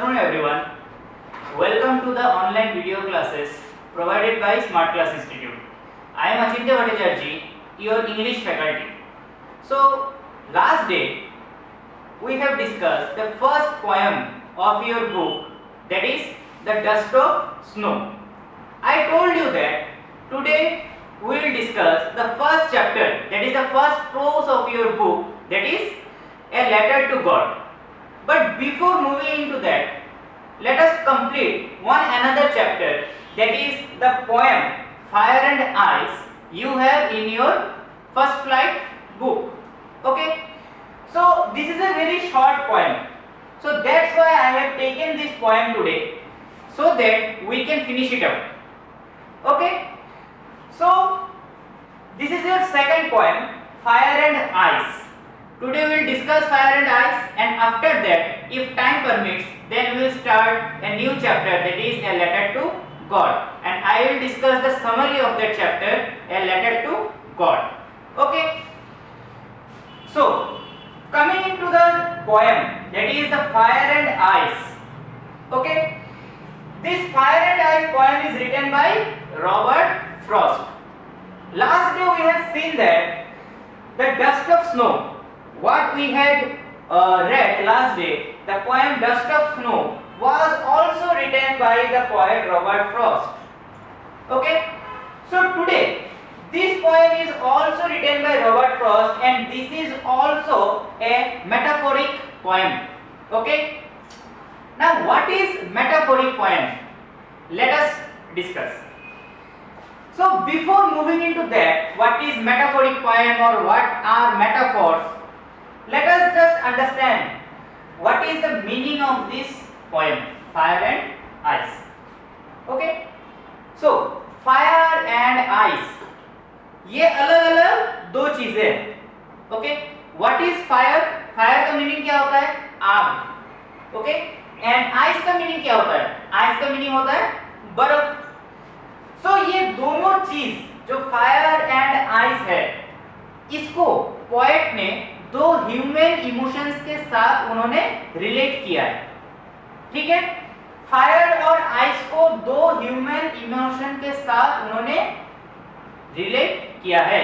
afternoon everyone. Welcome to the online video classes provided by Smart Class Institute. I am Achintya Bhattacharjee, your English faculty. So last day we have discussed the first poem of your book, that is The Dust of Snow. I told you that today we will discuss the first chapter, that is the first prose of your book, that is A Letter to God. But before moving into that, let us complete one another chapter, that is the poem Fire and Ice you have in your first flight book. Okay, so this is a very short poem, so that's why I have taken this poem today, so that we can finish it up. Okay, so this is your second poem, Fire and Ice. Today we will discuss Fire and Ice, and after that, if time permits, then we will start a new chapter, that is A Letter to God, and I will discuss the summary of that chapter, A Letter to God. Okay, so coming into the poem, that is the Fire and Ice. Okay, this Fire and Ice poem is written by Robert Frost. Last day we have seen that the dust of snow, what we had read last day, the poem Dust of Snow was also written by the poet Robert Frost. Okay, so today this poem is also written by Robert Frost, and this is also a metaphoric poem. Okay, now what is metaphoric poem? Let us discuss. So before moving into that, what is metaphoric poem or what are metaphors, let us just understand what is the meaning of this poem, Fire and Ice. Okay, so fire and ice, ये अलग अलग दो चीजें हैं. Okay, what is fire? Fire का meaning क्या होता है? आग. ओके, एंड आइस का मीनिंग क्या होता है? आइस का मीनिंग होता है बर्फ. सो ये दोनों चीज जो फायर एंड आइस है, इसको पोएट ने दो ह्यूमन इमोशंस के साथ उन्होंने रिलेट किया है. ठीक है, फायर और आइस को दो ह्यूमन इमोशन के साथ उन्होंने रिलेट किया है.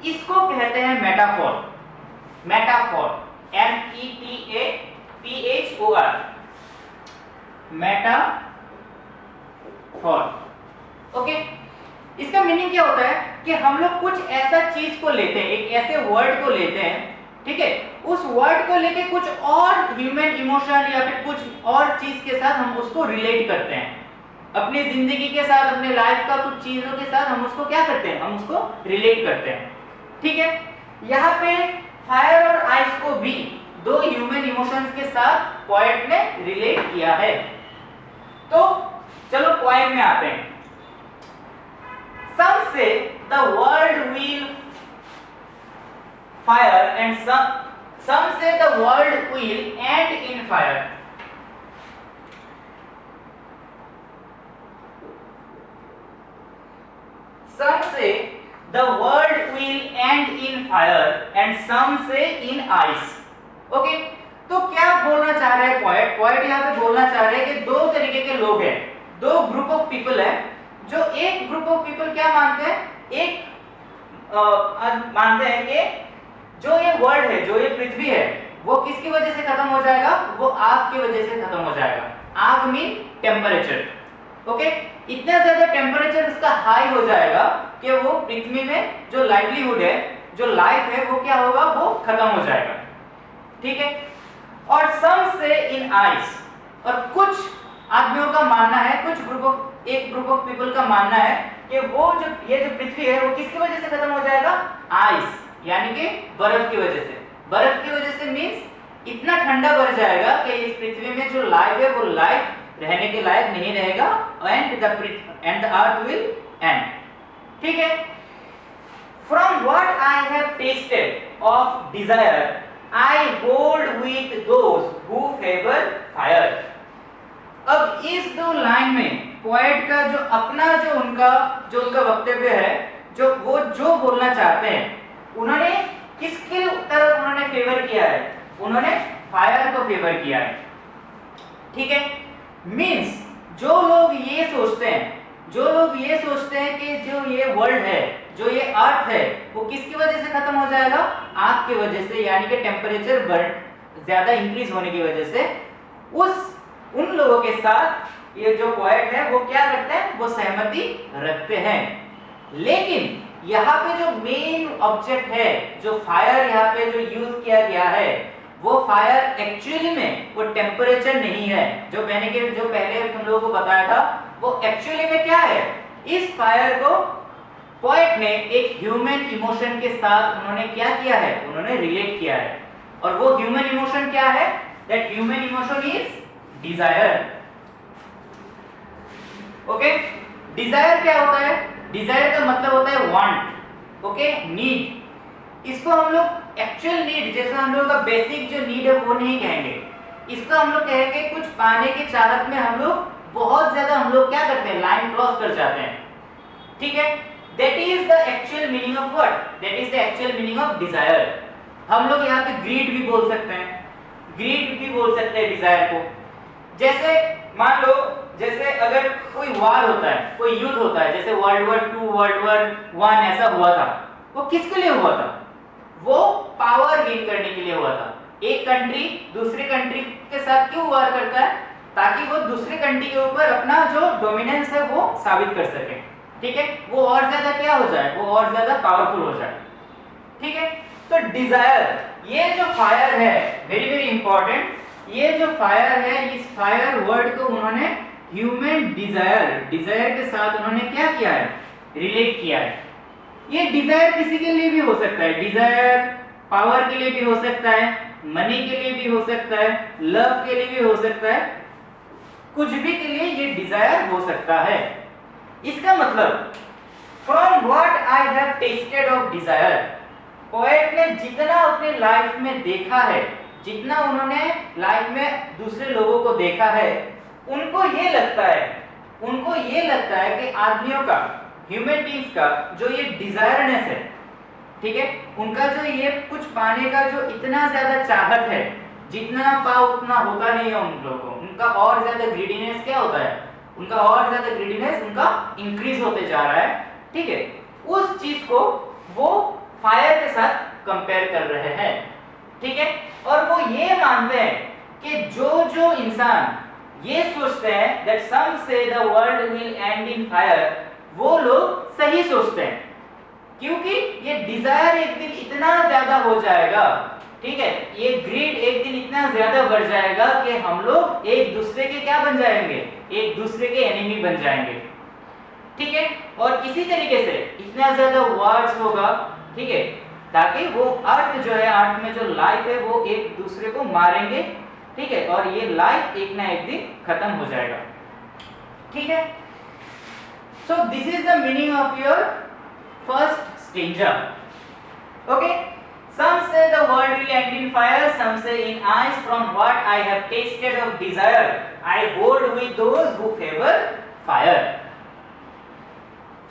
इसको कहते हैं metaphor. Metaphor, METAPHOR, metaphor. Okay, इसका मीनिंग क्या होता है कि हम लोग कुछ ऐसा चीज को लेते हैं, एक ऐसे वर्ड को लेते हैं, ठीक है, उस वर्ड को लेके कुछ और ह्यूमन इमोशन या फिर कुछ और चीज के साथ हम उसको रिलेट करते हैं. अपनी जिंदगी के साथ, अपने लाइफ का कुछ चीजों के साथ हम उसको क्या करते हैं? हम उसको रिलेट करते हैं. ठीक है, यहाँ पे फायर और आइस को भी दो ह्यूमन इमोशंस के साथ पोएट ने रिलेट किया है. तो चलो पोएम में आते हैं. Some say the world will fire and some say the world will end in fire. Some say the world will end in fire and some say in ice. Okay, तो क्या बोलना चाह रहे हैं पोएट? पोएट यहाँ पे बोलना चाह रहे हैं कि दो तरीके के लोग हैं, दो ग्रुप ऑफ पीपल है. जो एक ग्रुप ऑफ पीपल क्या मानते हैं? मानते हैं कि जो ये वर्ल्ड है, जो ये पृथ्वी है, वो किसकी वजह से खत्म हो जाएगा? वो आग की वजह से खत्म हो जाएगा. आग मीन टेम्परेचर. ओके, इतना ज्यादा टेम्परेचर उसका हाई हो जाएगा कि वो पृथ्वी में जो लाइवलीहुड है, जो लाइफ है, वो क्या होगा? वो खत्म हो जाएगा. ठीक है, और सम से इन आइस, और कुछ आदमियों का मानना है, एक ग्रुप ऑफ पीपल का मानना है कि वो जो ये जो पृथ्वी है, वो किसकी वजह से खत्म हो जाएगा? आइस, यानी कि बर्फ की वजह से. बर्फ की वजह से मींस इतना ठंडा बढ़ जाएगा कि इस पृथ्वी में जो लाइफ है, वो लाइफ रहने के लायक नहीं रहेगा, and the earth will and. ठीक है, from what I have tested of desire I hold with those who favour fire. अब इस दो लाइन में पोएट का जो उनका वक्तव्य है, वो जो बोलना चाहते हैं, उन्होंने किसके तरफ उन्होंने फेवर किया है? उन्होंने फायर को फेवर किया है. ठीक है, मीन्स जो लोग ये सोचते हैं कि जो ये वर्ल्ड है, जो ये अर्थ है, वो किसकी वजह से खत्म हो जाएगा? आग की वजह से, यानी कि टेम्परेचर बढ़ ज्यादा इंक्रीज होने की वजह से। उन लोगों के साथ ये जो पोएट है वो क्या करते हैं? वो सहमति रखते हैं। लेकिन यहाँ पे जो मेन ऑब्जेक्ट है, जो फायर यहाँ पे जो यूज किया गया है, वो फायर एक्चुअली में वो टेम्परेचर नहीं है। जो पहले तुम लोगों को बताया था, वो एक्चुअली में क्या है? इस फायर को पोएट ने एक ह्यूमन इमोशन के साथ उन्होंने क्या किया है? उन्होंने रिलेट किया है। और वो ह्यूमन इमोशन क्या है? That human emotion is desire. Okay, desire क्या होता है? डिजायर का मतलब होता है वांट, ओके, नीड। इसको हम लोग एक्चुअल नीड, जैसे हम लोग का बेसिक जो नीड है वो नहीं कहेंगे, इसको हम लोग कहेंगे कुछ पाने की चाहत में हम लोग बहुत ज्यादा हम लोग क्या करते हैं? लाइन क्रॉस कर जाते हैं। ठीक है, that is the actual meaning of what? That is the actual meaning of desire. हम लोग यहाँ पे ग्रीड भी बोल सकते हैं, ग्रीड भी बोल सकते हैं डिजायर को। जैसे मान लो, जैसे अगर कोई वार होता है, कोई युद्ध होता है, जैसे वर्ल्ड वॉर 2, वर्ल्ड वॉर 1 ऐसा हुआ था, वो किसके लिए हुआ था? वो पावर गेन करने के लिए हुआ था। एक कंट्री दूसरे कंट्री के साथ क्यों वार करता है? ताकि वो दूसरे कंट्री के ऊपर अपना जो डोमिनेंस है वो साबित कर सके। ठीक है, वो और ज्यादा क्या हो जाए? वो और ज्यादा पावरफुल हो जाए। ठीक है, तो डिजायर, ये जो फायर है, वेरी वेरी इंपॉर्टेंट, ये जो फायर है, इस फायर वर्ड को उन्होंने ह्यूमन डिजायर के साथ उन्होंने क्या किया है? रिलेट किया है। ये डिजायर किसी के लिए भी हो सकता है, डिजायर पावर के लिए भी हो सकता है, मनी के लिए भी हो सकता है, लव के लिए भी हो सकता है, कुछ भी के लिए ये डिजायर हो सकता है। इसका मतलब from what I have tested of desire, poet ने जितना अपने लाइफ में देखा है, जितना उन्होंने लाइफ में दूसरे लोगों को देखा है, उनको ये लगता है कि आदमियों का, ह्यूमन बीइंग्स का जो ये डिजायरनेस है, ठीक है, उनका जो ये कुछ पाने का जो इतना ज्यादा चाहत है, जितना पाओ उतना होता नहीं है उन लोगों को, उनका और ज्यादा ग्रीडीनेस क्या होता है? उनका और ज्यादा ग्रीडीनेस उनका इंक्रीज होते जा रहा है। ठीक है, उस चीज को वो फायर के साथ कंपेयर कर रहे हैं। ठीक है, और वो ये मानते हैं कि जो इंसान ये सोचते हैं that some say the world will end in fire, वो लोग सही सोचते हैं, क्योंकि ये डिजायर एक दिन इतना ज्यादा हो जाएगा, ठीक है, ये ग्रीड एक दिन इतना ज्यादा बढ़ जाएगा कि हम लोग एक दूसरे के क्या बन जाएंगे? एक दूसरे के एनिमी बन जाएंगे। ठीक है, और इसी तरीके से इतना ज्यादा वार्स होगा, ठीक है, ताकि वो अर्थ जो है, अर्थ में जो लाइफ है, वो एक दूसरे को मारेंगे। ठीक है, और ये लाइफ एक ना एक दिन खत्म हो जाएगा। ठीक है, so this is the meaning of your first stanza. Okay, some say the world will end in fire, some say in ice. From what I have tasted of desire, I hold with those who favor fire.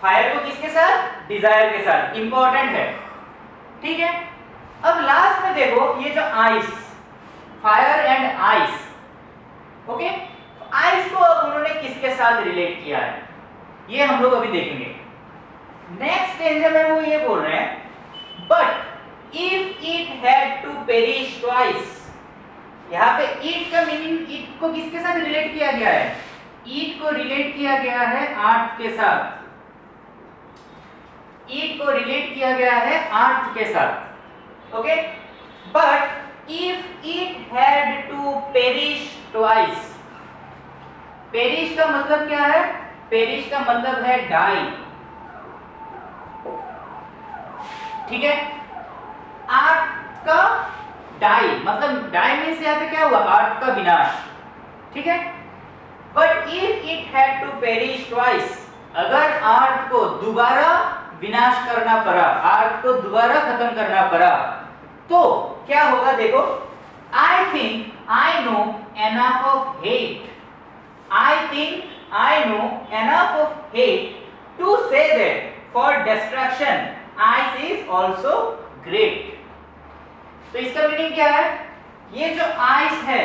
Fire को किसके साथ? Dzire के साथ। Important है। ठीक है, अब last में देखो, ये जो ice, fire and ice, okay, ice को अब उन्होंने किसके साथ रिलेट किया है, ये हम लोग अभी देखेंगे। नेक्स्ट स्टेंजा में वो ये बोल रहे हैं, but if it had to perish twice, यहाँ पे ईट का मीनिंग, ईट को किसके साथ रिलेट किया गया है? ईट को रिलेट किया गया है अर्थ के साथ, ईट को रिलेट किया गया है अर्थ के साथ। Okay, but if it had to perish twice, perish का मतलब क्या है? पेरिश का मतलब है डाई। ठीक है, अर्थ का डाई मतलब, डाई मीन्स यहाँ पे क्या हुआ? अर्थ का विनाश। ठीक है, but if it had to perish twice, अगर अर्थ को दोबारा विनाश करना पड़ा, अर्थ को दोबारा खत्म करना पड़ा, तो क्या होगा? देखो, I think I know enough of hate, I think I know enough of hate to say that for destruction ice is also great. तो इसका मीनिंग क्या है? ये जो आइस है,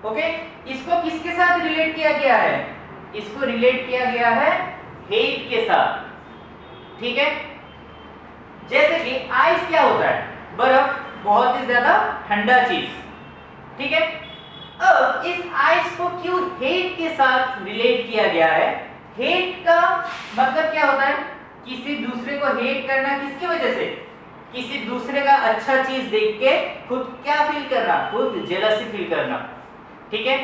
ओके, इसको किसके साथ रिलेट किया गया है? इसको रिलेट किया गया है हेट के साथ, ठीक है। जैसे कि आइस क्या होता है? बर्फ, बहुत ही ज्यादा ठंडा चीज, ठीक है। अब इस आइस को क्यों हेट के साथ रिलेट किया गया है? हेट का मतलब क्या होता है? किसी दूसरे को हेट करना, किसकी वजह से? किसी दूसरे का अच्छा चीज देख के खुद क्या फील करना? खुद जेलसी फील करना, ठीक है।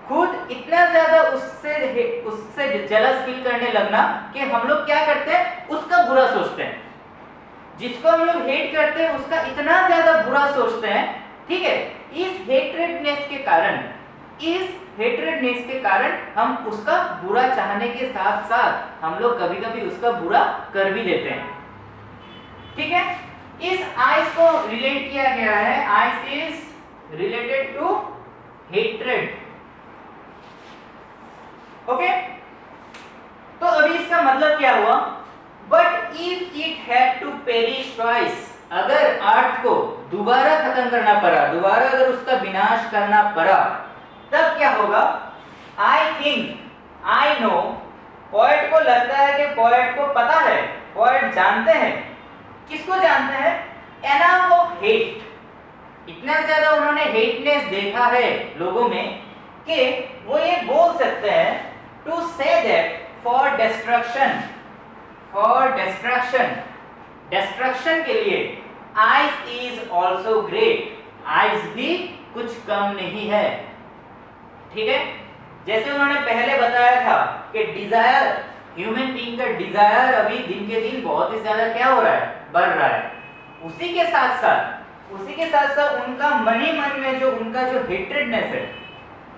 खुद इतना ज्यादा उससे जेलस फील करने लगना कि हम लोग क्या करते हैं? उसका बुरा सोचते हैं। जिसको हम लोग हेट करते हैं उसका इतना ज्यादा बुरा सोचते हैं, ठीक है। इस हेट्रेडनेस के कारण हम उसका बुरा चाहने के साथ साथ हम लोग कभी कभी उसका बुरा कर भी देते हैं, ठीक है। इस आइस को रिलेट किया गया है, ice is related to hatred, okay. तो अभी इसका मतलब क्या हुआ? But if it had to perish twice, अगर अर्थ को दोबारा खत्म करना पड़ा, दोबारा अगर उसका विनाश करना पड़ा, तब क्या होगा? आई थिंक, आई नो, पोएट को लगता है कि पोएट को पता है, पोएट जानते हैं, किसको जानते हैं? एनफ ऑफ हेट, इतना ज्यादा उन्होंने हेटनेस देखा है लोगों में कि वो ये बोल सकते हैं to say that for destruction, destruction के लिए ice is also great, ice भी कुछ कम नहीं है, ठीक है। जैसे उन्होंने पहले बताया था कि डिजायर, ह्यूमन बीइंग का डिजायर अभी दिन के दिन बहुत ही ज्यादा क्या हो रहा है? बढ़ रहा है। उसी के साथ साथ उनका मन में जो उनका जो हेट्रेडनेस है,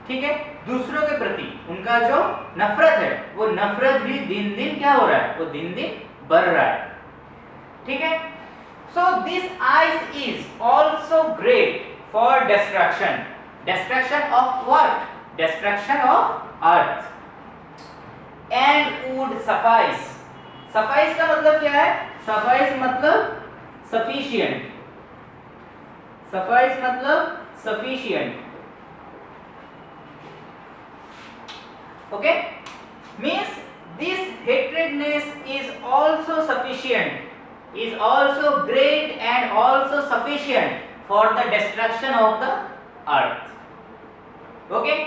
ठीक है, दूसरों के प्रति उनका जो नफरत है, वो नफरत भी दिन दिन क्या हो रहा है? वो दिन दिन बढ़ रहा है, ठीक है। So this ice is also great for destruction of what? Destruction of earth and would suffice. Suffice का मतलब क्या है? सफाइस मतलब सफिशिएंट, सफाइस मतलब sufficient, okay, means this hatredness is also sufficient, is also great and also sufficient for the destruction of the earth, okay।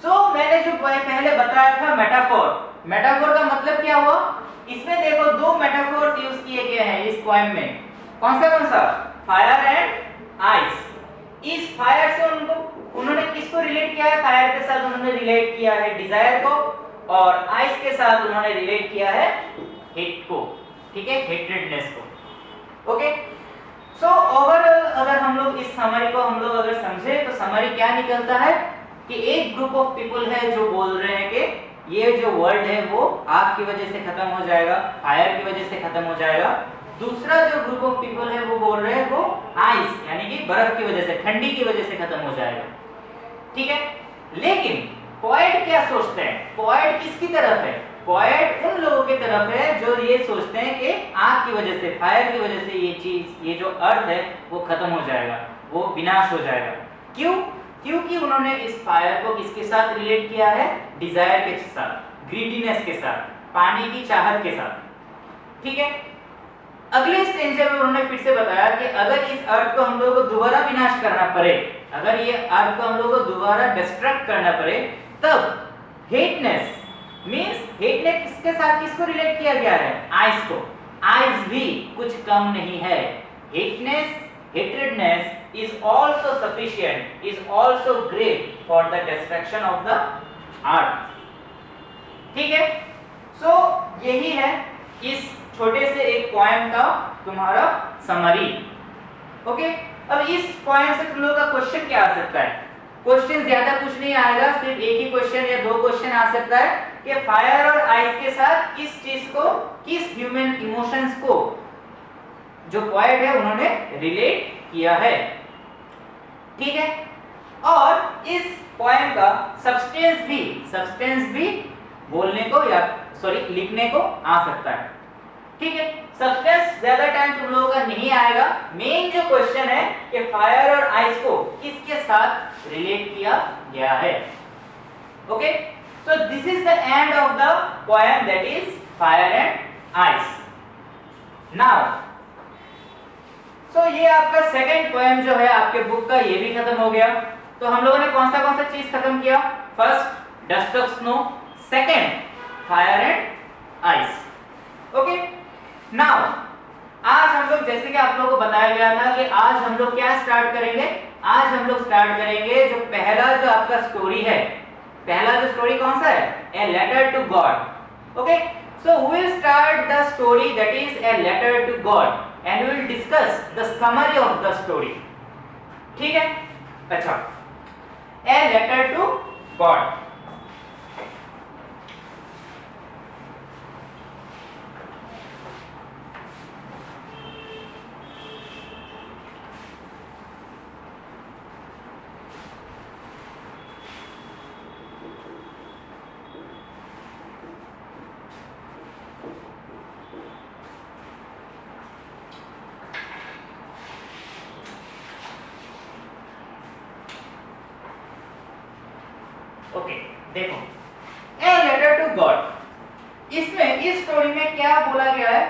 so मैंने जो पहले बताया था मेटाफोर का मतलब क्या हुआ? इसमें देखो दो मेटाफोर्स यूज किए गए हैं इस पोएम में। कौन सा? Fire and ice. इस फायर से उन्होंने किसको रिलेट किया है? फायर के साथ उन्होंने रिलेट किया है डिजायर को, और आइस के साथ उन्होंने रिलेट किया है हेट को, ठीक है, हेट्रेडनेस को, ओके। सो ओवरऑल अगर हम लोग इस समरी को हम लोग अगर समझे तो समरी क्या निकलता है कि एक ग्रुप ऑफ पीपल है जो बोल रहे हैं कि ये जो वर्ल्ड है वो आग की वजह से खत्म हो जाएगा, फायर की वजह से खत्म हो जाएगा। दूसरा जो ग्रुप ऑफ पीपल है वो बोल रहे हैं वो आइस यानी कि बर्फ की वजह से, ठंडी की वजह से खत्म हो जाएगा, ठीक है। लेकिन पोएट क्या सोचते हैं? पोएट किसकी तरफ है? पोएट उन लोगों की तरफ है जो ये सोचते हैं कि आग की वजह से, फायर की वजह से ये चीज, ये जो अर्थ है वो खत्म हो जाएगा, वो विनाश हो जाएगा। क्यों? क्योंकि उन्होंने इस फायर को किसके साथ रिलेट किया है? डिजायर के साथ, ग्रीडीनेस के साथ, पानी की चाहत के साथ, ठीक है। अगले स्टेंजा में उन्होंने फिर से बताया कि अगर इस अर्थ को हम लोगों को दोबारा विनाश करना पड़े, अगर ये अर्थ को हम लोगों को दोबारा डिस्ट्रक्ट करना पड़े, तब हेटनेस मींस हेटनेस किसके साथ, किसको रिलेट किया गया है? आइस को। आइस भी कुछ कम नहीं है। हेट्रेडनेस is also sufficient, is also great for the destruction of the earth, ठीक है। सो यही है इस छोटे से एक पोएम का तुम्हारा समरी, ओके। अब इस पोएम से तुम लोगों का क्वेश्चन क्या आ सकता है? क्वेश्चन ज्यादा कुछ नहीं आएगा, सिर्फ एक ही क्वेश्चन या दो क्वेश्चन आ सकता है कि फायर और आइस के साथ किस चीज को, किस ह्यूमन इमोशंस को जो पोएट है उन्होंने रिलेट किया है, ठीक है। और इस पोएम का सब्सटेंस भी बोलने को या लिखने को आ सकता है, ठीक है। सब्सटेंस ज्यादा टाइम तुम लोगों का नहीं आएगा। मेन जो क्वेश्चन है कि फायर और आइस को किसके साथ रिलेट किया गया है। Okay, so this is the end of the poem that is fire and ice. Now so ये आपका सेकंड पोएम जो है आपके बुक का, ये भी खत्म हो गया। तो हम लोगों ने कौन सा चीज खत्म किया? First dust of snow, second fire and ice. Okay, now आज हम लोग, जैसे कि आप लोगों को बताया गया था कि आज हम लोग क्या स्टार्ट करेंगे, आज हम लोग स्टार्ट करेंगे जो पहला जो आपका स्टोरी है। पहला जो स्टोरी कौन सा है? A letter to God. Okay, so we will start the story that is a letter to God and we will discuss the summary of the story. ठीक है, अच्छा, a letter to God. Okay, देखो, a letter to God, इसमें इस story में क्या बोला गया है?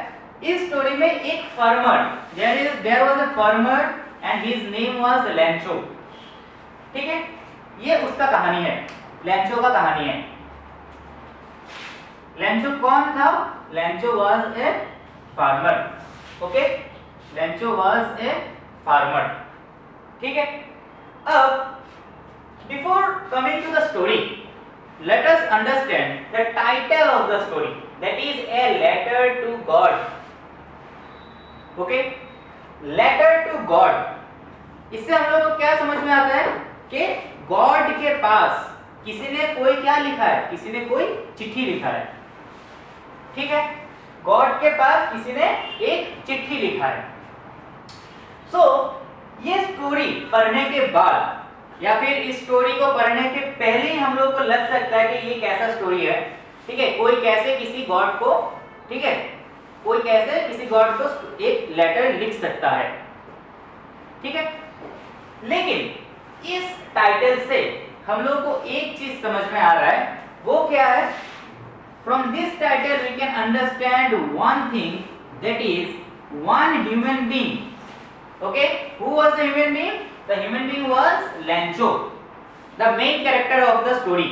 इस स्टोरी में एक farmer, there was a farmer and his name was Lencho. ठीक है, ये उसका कहानी है, लैंचो का कहानी है। लैंचो कौन था? लैंचो was a farmer. Okay, लैंचो was a farmer. ठीक है, अब before coming to the story, let us understand the title of the story, that is a letter to God. Okay, letter to God, इससे हम लोग को क्या समझ में आता है कि गॉड के पास किसी ने कोई क्या लिखा है? किसी ने कोई चिट्ठी लिखा है। ठीक है, गॉड के पास किसी ने एक चिट्ठी लिखा है। सो ये स्टोरी पढ़ने के बाद या फिर इस स्टोरी को पढ़ने के पहले ही हम लोग को लग सकता है कि ये कैसा स्टोरी है। ठीक है, कोई कैसे किसी गॉड को, ठीक है, कोई कैसे किसी गॉड को एक लेटर लिख सकता है। ठीक है, लेकिन इस टाइटल से हम लोग को एक चीज समझ में आ रहा है, वो क्या है? From this title we can understand one thing, that is one human being. Okay, who was the human being? The human being was Lancho, the main character of the story.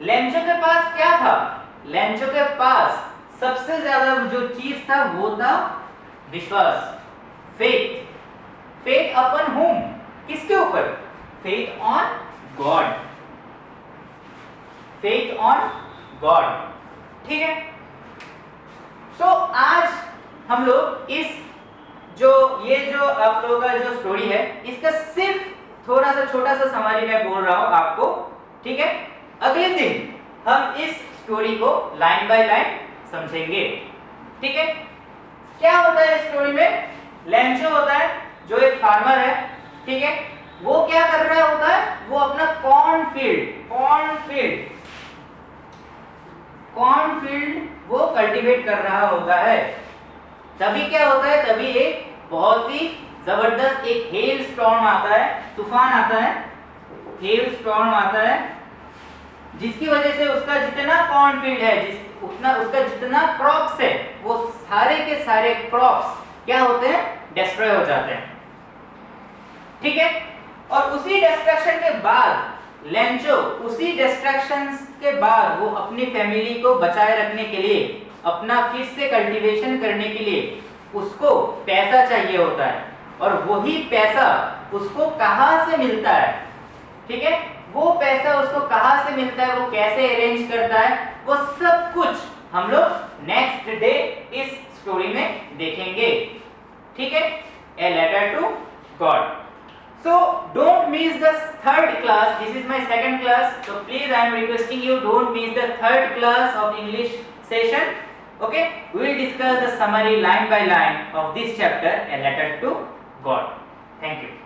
Lancho के पास क्या था? Lancho के पास सबसे ज्यादा जो चीज था वो था विश्वास, faith. Faith upon whom? किसके ऊपर? Faith on God. Faith on God. ठीक है? So आज हम लोग इस ये जो आप लोगों का जो स्टोरी है, इसका सिर्फ थोड़ा सा छोटा सा समरी मैं बोल रहा हूं आपको। ठीक है, अगले दिन हम इस स्टोरी को लाइन बाय लाइन समझेंगे। ठीक है, क्या होता है इस स्टोरी में? लैंचो होता है जो एक फार्मर है। ठीक है, वो क्या कर रहा होता है? वो अपना कॉर्नफील्ड वो कल्टीवेट कर रहा होता है। तभी क्या होता है? तभी एक बहुत ही जबरदस्त एक हेल स्टॉर्म आता है, तूफान आता है, हेल स्टॉर्म आता है, जिसकी वजह से उसका जितना कॉर्नफील्ड है, उसका जितना क्रॉप्स है, वो सारे के सारे क्रॉप्स क्या होते हैं? डिस्ट्रॉय हो जाते हैं। ठीक है, और उसी डिस्ट्रक्शन के बाद लैंचो, उसी डिस्ट्रक्शन के बाद वो अपनी फैमिली को बचाए रखने के लिए, अपना फिर से कल्टीवेशन करने के लिए उसको पैसा चाहिए होता है, और वही पैसा उसको कहां से मिलता है? ठीक है, वो पैसा उसको कहां से मिलता है, वो कैसे अरेंज करता है, वो सब कुछ हम लोग नेक्स्ट डे इस स्टोरी में देखेंगे। ठीक है, a letter to God. So don't miss the third class. This is my second class. So please I am requesting you, don't miss the third class of English session. Okay, we will discuss the summary line by line of this chapter, a letter to God. Thank you.